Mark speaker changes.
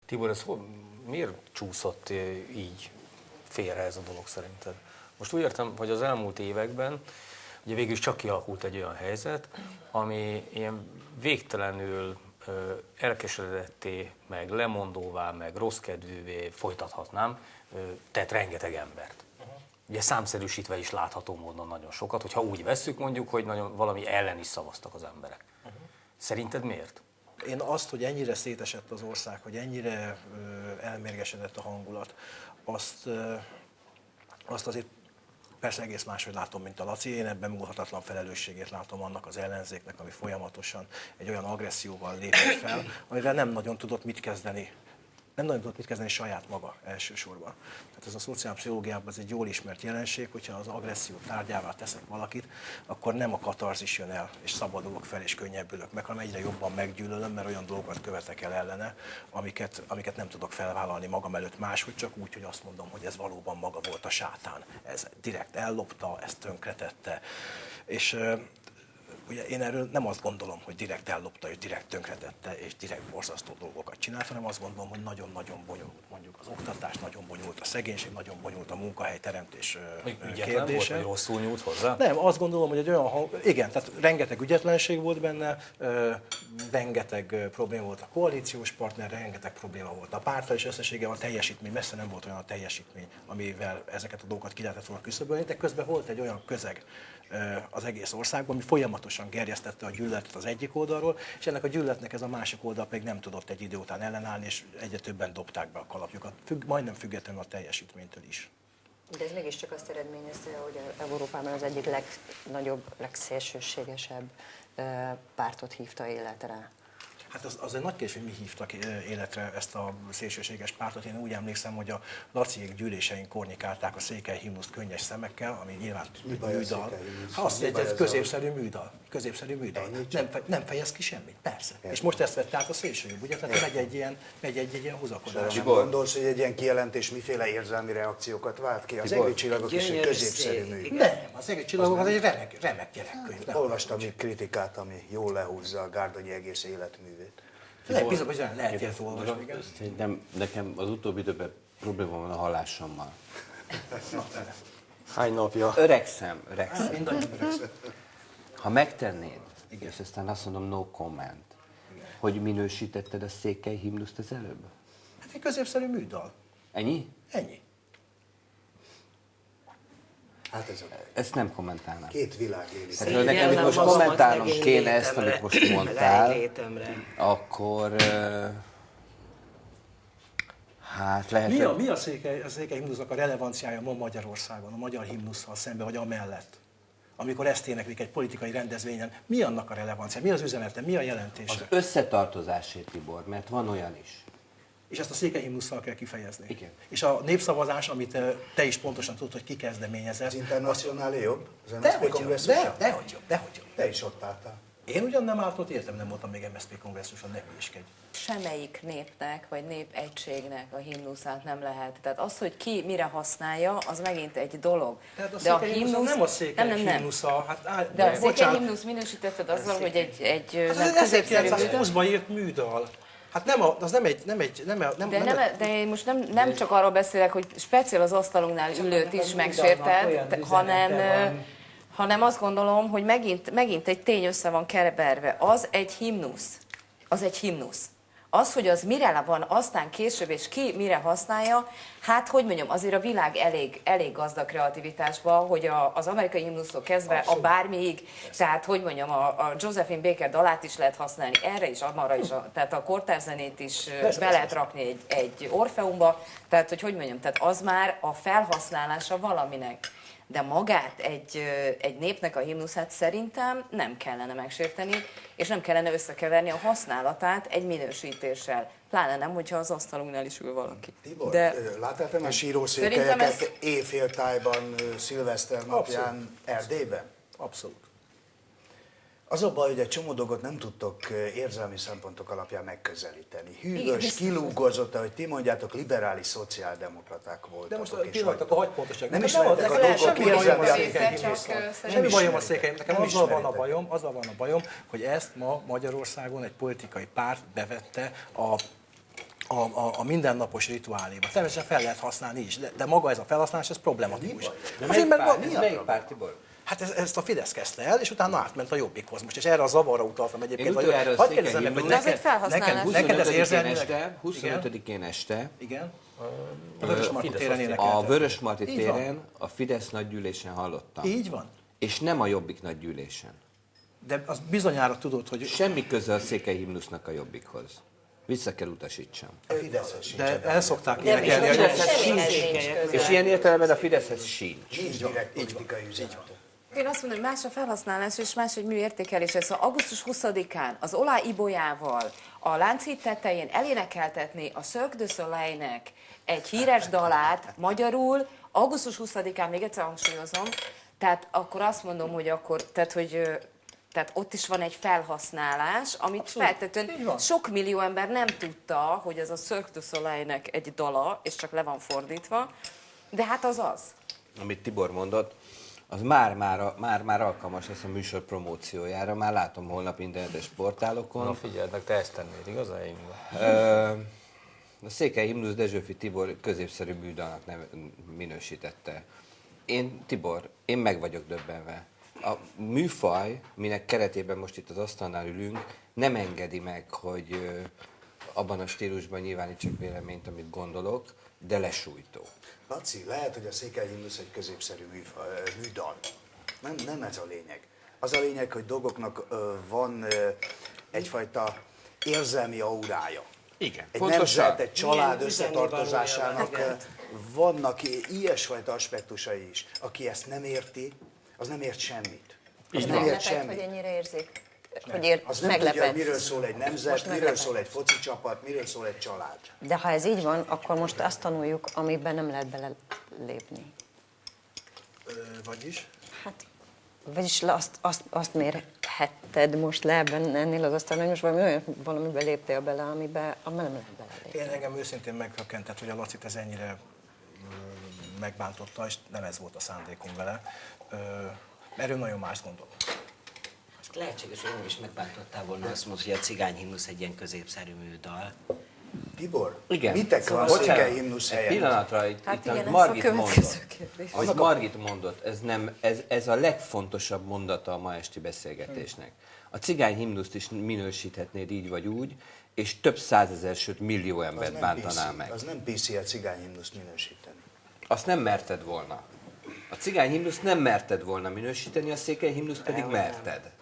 Speaker 1: Tibor, miért csúszott így félre ez a dolog szerinted? Most úgy értem, hogy az elmúlt években ugye végül is csak kialakult egy olyan helyzet, ami ilyen végtelenül elkeseredetté, meg lemondóvá, meg rosszkedvűvé folytathatnám, tett rengeteg embert. Ugye számszerűsítve is látható módon nagyon sokat, hogyha úgy vesszük mondjuk, hogy nagyon valami ellen is szavaztak az emberek. Szerinted miért?
Speaker 2: Én azt, hogy ennyire szétesett az ország, hogy ennyire elmérgesedett a hangulat, azt azért persze egész máshogy látom, mint a Laci. Én ebben múlhatatlan felelősségét látom annak az ellenzéknek, ami folyamatosan egy olyan agresszióval lépett fel, amivel nem nagyon tudott mit kezdeni. Nem nagyon tudott mit kezdeni saját maga elsősorban. Tehát ez a szociálpszichológiában ez egy jól ismert jelenség, hogyha az agresszió tárgyává teszek valakit, akkor nem a katarzis jön el, és szabadulok fel, és könnyebbülök meg, hanem egyre jobban meggyűlölöm, mert olyan dolgokat követek el ellene, amiket nem tudok felvállalni magam előtt máshogy, csak úgy, hogy azt mondom, hogy ez valóban maga volt a sátán. Ez direkt ellopta, ezt tönkretette. És ugye én erről nem azt gondolom, hogy direkt ellopta, és direkt tönkretette, és direkt borzasztó dolgokat csinált, hanem azt gondolom, hogy nagyon-nagyon bonyolult. Mondjuk az oktatás nagyon bonyolult, a szegénység nagyon bonyolult, a munkahelyteremtés
Speaker 1: Ügyetlen volt, vagy rosszul nyújt hozzá?
Speaker 2: Nem, azt gondolom, hogy egy olyan, igen, tehát rengeteg ügyetlenség volt benne, rengeteg probléma volt a koalíciós partner, rengeteg probléma volt a párttal, és összessége a teljesítmény, messze nem volt olyan a teljesítmény, amivel ezeket a dolgokat ki lehetett volna küszöbölni, de közben volt egy olyan közeg az egész országban, ami folyamatosan gerjesztette a gyűlöletet az egyik oldalról, és ennek a gyűlöletnek ez a másik oldal pedig nem tudott egy idő után ellenállni, és egyre többen dobták be a kalapjukat, majdnem függetlenül a teljesítménytől is.
Speaker 3: De ez mégiscsak azt eredményezte, hogy Európában az egyik legnagyobb, legszélsőségesebb pártot hívta életre.
Speaker 2: Hát az egy nagy kérdés, hogy mi hívtak életre ezt a szélsőséges pártot. Én úgy emlékszem, hogy a Laciék gyűlésein kornikálták a székely himnuszt könnyes szemekkel, ami nyilván műdal. Azt egy középszerű műdal. Középszerű műdal. Nem fejez ki semmit, persze. És most ezt vett át a szélsőjobb, ugye? Tehát megy egy ilyen húzakodás.
Speaker 4: Nem gondolsz, hogy egy ilyen kijelentés miféle érzelmi reakciókat vált ki? Az Egri csillagok is egy középszerű mű.
Speaker 2: Nem, az Egri csillagok az egy remek gyerekkönyv.
Speaker 4: Olvastam egy kritikát, ami jól lehúzza a Gárdonyi egész életművét.
Speaker 2: Lehet ilyet olvasni.
Speaker 5: Nekem az utóbbi időben probléma van a hallásommal.
Speaker 1: Hány napja?
Speaker 5: Öregszem.
Speaker 2: Mindannyian öregszem.
Speaker 5: Ha megtennéd, és aztán azt mondom no comment, hogy minősítetted a székely himnuszt az előbb?
Speaker 2: Hát egy középszerű műdal.
Speaker 5: Ennyi?
Speaker 2: Ennyi.
Speaker 4: Hát ez
Speaker 5: ezt nem kommentálnám.
Speaker 4: két világ éli.
Speaker 5: Hát, nekem itt most kommentálnom kéne ezt, amit most mondtál, akkor hát lehet...
Speaker 2: Mi a székely himnusznak a relevanciája ma Magyarországon, a magyar himnusszal szemben, vagy amellett? Amikor ezt éneklik egy politikai rendezvényen, mi annak a relevancia? Mi az üzenete? Mi a jelentése?
Speaker 5: Az összetartozásért, Tibor, mert van olyan is.
Speaker 2: És ezt a székely himnusszal kell kifejezni.
Speaker 5: Igen.
Speaker 2: És a népszavazás, amit te is pontosan tudod, hogy ki kezdeményezett.
Speaker 4: Az Internacionálé jobb? Az MSZP kongresszusa?
Speaker 2: Dehogy jobb.
Speaker 4: Te is ott álltál.
Speaker 2: Én ugyan nem álltott, értem, nem voltam még MSZP kongresszuson, ne hülyéskedj.
Speaker 6: Semmelyik népnek, vagy népegységnek a himnuszát nem lehet. Tehát az, hogy ki mire használja, az megint egy dolog.
Speaker 2: De a himnusz nem a székely himnusza. Hát,
Speaker 6: de a székely himnusz minősítetted azzal, hogy egy
Speaker 2: hát
Speaker 6: nem
Speaker 2: az
Speaker 6: középszerű
Speaker 2: 1920-ban írt műdal. Hát az nem egy...
Speaker 6: De én most nem csak arról beszélek, hogy speciál az asztalunknál ülőt is megsérted, hanem azt gondolom, hogy megint egy tény össze van keverve. Az egy himnusz. Az egy himnusz. Az, hogy az mire van aztán később, és ki mire használja, hát hogy mondjam, azért a világ elég gazdag kreativitásba, hogy az amerikai himnusztól kezdve a bármiig, tehát hogy mondjam, a Josephine Baker dalát is lehet használni, erre is, arra is, tehát a kortárzenét is be lehet rakni egy orfeumba, tehát hogy mondjam, tehát az már a felhasználása valaminek. De magát egy népnek a himnuszát szerintem nem kellene megsérteni, és nem kellene összekeverni a használatát egy minősítéssel. Pláne nem, hogyha az asztalunknál is ül valaki.
Speaker 4: Tibor, láttál te már sírószékelyeket éjféltájban, szilveszter napján Erdélyben?
Speaker 2: Abszolút.
Speaker 4: Az a baj, hogy egy csomó dolgot nem tudtok érzelmi szempontok alapján megközelíteni. Hűvös, kilúgozott, ahogy ti mondjátok, liberális szociáldemokraták voltatok.
Speaker 2: De most a pillanatok a hagypontosak.
Speaker 4: Nem ismertek a dolgok érzelmi.
Speaker 2: Semmi bajom a székely. Nekem azzal van a bajom, hogy ezt ma Magyarországon egy politikai párt bevette a mindennapos rituáléba. Természetesen fel lehet használni is, de maga ez a felhasználás, ez problematikus.
Speaker 5: De
Speaker 2: Azért, mert
Speaker 5: melyik párt, Tibor?
Speaker 2: Hát ezt a Fidesz kezdte el, és utána átment a Jobbikhoz. Most és erre a zavarra utaltam egyébként.
Speaker 5: Én utoljára a
Speaker 2: Hadd
Speaker 5: székely
Speaker 2: kérdezzem meg, hogy
Speaker 6: De az egy felhasználás.
Speaker 2: neked ez
Speaker 5: 25-én
Speaker 2: érzelmileg...
Speaker 5: este, 25-én este
Speaker 2: Igen. A Vörösmarty téren
Speaker 5: a
Speaker 2: énekelted.
Speaker 5: Vörösmarty
Speaker 2: Így van.
Speaker 5: téren a Fidesz nagygyűlésen hallottam.
Speaker 2: Így van.
Speaker 5: És nem a Jobbik nagygyűlésen.
Speaker 2: De az bizonyára tudod, hogy...
Speaker 5: Semmi köze a székely himnusznak a Jobbikhoz. Vissza kell utasítsam.
Speaker 4: A Fideszes sincs.
Speaker 2: De el szokták
Speaker 3: De
Speaker 2: énekelni.
Speaker 3: viszont
Speaker 2: hogy-
Speaker 3: semmihez nincs köze.
Speaker 5: És ilyen értelemben a Fideszhez sincs.
Speaker 4: Nincs direkt politikai üzenete.
Speaker 6: Én azt mondom, hogy más a felhasználás és más egy műértékelése. Szóval augusztus 20-án az Olá Ibolyával a Lánchíd tetején elénekeltetni a Cirque du Soleilnek egy híres dalát magyarul, augusztus 20-án, még egyszer hangsúlyozom, tehát akkor azt mondom, hogy akkor, tehát ott is van egy felhasználás, amit
Speaker 2: Így
Speaker 6: feltétlenül
Speaker 2: van.
Speaker 6: sok millió ember nem tudta, hogy ez a Cirque du Soleilnek egy dala, és csak le van fordítva, de hát az az.
Speaker 5: Amit Tibor mondott, az már alkalmas lesz a műsor promóciójára, már látom holnap internetes portálokon.
Speaker 1: Na figyeld meg, te ezt tennéd, igaz?
Speaker 5: A székely himnusz Dezsőfi Tibor középszerű műdalnak minősítette. Én meg vagyok döbbenve. A műfaj, minek keretében most itt az asztalnál ülünk, nem engedi meg, hogy abban a stílusban nyilvánítsak véleményt, amit gondolok, de lesújtó.
Speaker 4: Laci, lehet, hogy a székely himnusz egy középszerű műdal. Nem ez a lényeg. Az a lényeg, hogy dolgoknak van egyfajta érzelmi aurája.
Speaker 5: Igen,
Speaker 4: Egy
Speaker 5: pontosan.
Speaker 4: nemzet, egy család
Speaker 7: Milyen
Speaker 4: összetartozásának
Speaker 7: üzeni
Speaker 4: vannak ilyesfajta aspektusai is. Aki ezt nem érti, az nem ért semmit. Az nem ért
Speaker 3: Meglepett, hogy
Speaker 4: semmit.
Speaker 3: ennyire érzik. Hogy
Speaker 4: Az nem tudja,
Speaker 3: meglepett.
Speaker 4: hogy miről szól egy nemzet,
Speaker 3: Most
Speaker 4: miről
Speaker 3: meglepett.
Speaker 4: szól egy foci csapat, miről szól egy család.
Speaker 3: De ha ez így van, akkor most azt tanuljuk, amiben nem lehet belelépni.
Speaker 2: Vagyis?
Speaker 3: Hát, vagyis azt mérhetted most le ennél az asztalon, hogy most valamibe léptél bele, amiben nem lehet belelépni.
Speaker 2: Én engem őszintén meghökkentett, hogy a Lacit ez ennyire megbántotta, és nem ez volt a szándékom vele. Mert ő nagyon más gondol.
Speaker 7: Lehetséges, hogy engem is megbántottál volna azt mondod, hogy a cigány himnusz egy ilyen középszerű műdal.
Speaker 4: Tibor,
Speaker 5: Igen.
Speaker 4: mitek van a
Speaker 5: Bocsánat,
Speaker 4: székely himnusz
Speaker 5: egy
Speaker 4: helyen?
Speaker 5: pillanatra, itt,
Speaker 6: Hát
Speaker 5: itt
Speaker 6: igen,
Speaker 5: amit
Speaker 6: ez
Speaker 5: Margit
Speaker 6: a következő
Speaker 5: mondott,
Speaker 6: kérdés.
Speaker 5: hogy Margit mondott, ez a legfontosabb mondata a ma esti beszélgetésnek. A cigány himnuszt is minősíthetnéd így vagy úgy, és több százezer, sőt millió
Speaker 4: Az
Speaker 5: embert
Speaker 4: nem
Speaker 5: bántanál
Speaker 4: PC,
Speaker 5: meg.
Speaker 4: Az nem PC a cigány himnuszt minősíteni.
Speaker 5: Azt nem merted volna. A cigány himnuszt nem merted volna minősíteni, a székely himnuszt pedig merted.